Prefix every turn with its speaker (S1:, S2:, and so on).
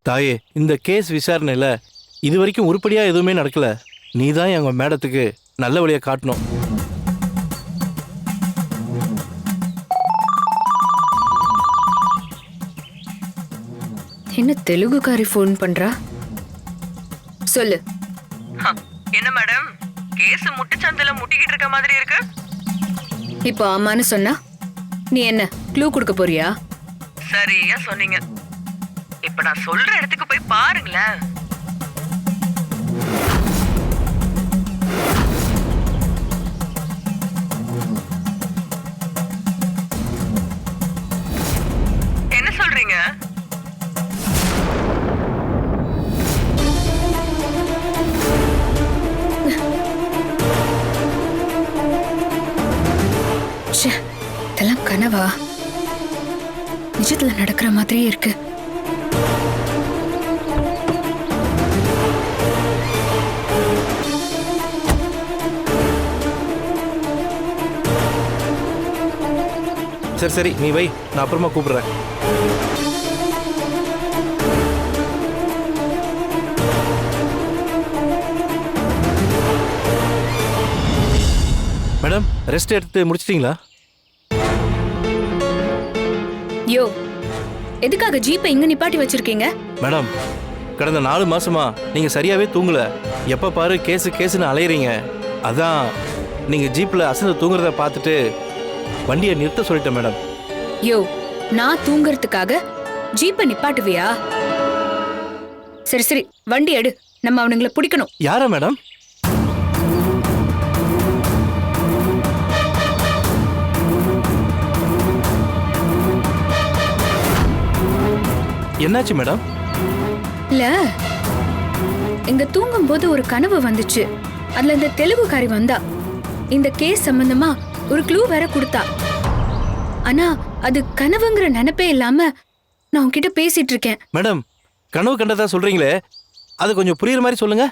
S1: தாயே, இந்த கேஸ் விசாரணையில இது வரைக்கும் உருப்படியா எதுவுமே நடக்கல. நீ தான் எங்க மேடத்துக்கு நல்ல வழியை காட்டணும்.
S2: என்ன தெலுங்குக்காரி ஃபோன் பண்றா? சொல்லு.
S3: என்ன மேடம், கேஸ் முட்டுச்சந்தில முட்டிக்கிட்டு இருக்க மாதிரி இருக்கு.
S2: இப்போ ஆமான்னு சொன்னா நீ என்ன க்ளூ கொடுக்க போறியா?
S3: சரியா சொன்னீங்க. இப்ப நான் சொல்ற இடத்துக்கு போய் பாருங்களேன். என்ன சொல்றீங்க?
S2: ச்சே, இதெல்லாம் கனவா? நிஜத்துல நடக்கிற மாதிரியே இருக்கு.
S1: சரி சரி, நீ வை, நான் அப்புறமா கூப்பிடுறேன். மேடம், ரெஸ்ட் எடுத்து முடிச்சிட்டீங்களா?
S2: யோ, எதுக்காக ஜீப்பை இங்க நிப்பாட்டி வச்சிருக்கீங்க?
S1: மேடம், கடந்த 4 மாசமா நீங்க சரியாவே தூங்கல. எப்ப பாரு கேஸுன்னு அலையறீங்க. அதான் நீங்க ஜீப்ல அசந்து தூங்குறத பார்த்துட்டு வண்டியை நிறுத்த சொல்லிட்டேன் மேடம்.
S2: யோ, நான் தூங்குறதுக்காக ஜீப்பை நிப்பாட்டுவியா? சரி சரி, வண்டி எடு, நம்ம அவனுங்களை பிடிக்கணும்.
S1: யாரா மேடம்? என்னாச்சு மேடம்?
S2: இல்ல, இங்க தூங்கும் போது ஒரு கனவு வந்துச்சு. அதுல இந்த தெலுங்குக்காரி வந்தா. இந்த கேஸ் சம்பந்தமா ஒரு க்ளூ வேற கொடுத்தா. ஆனா அது கனவுங்கிற நினைப்பே இல்லாம நான் உன்கிட்ட பேசிட்டு இருக்கேன்.
S1: மேடம், கனவு கண்டதா சொல்றீங்களே, அது கொஞ்சம் புரியுற மாதிரி சொல்லுங்க.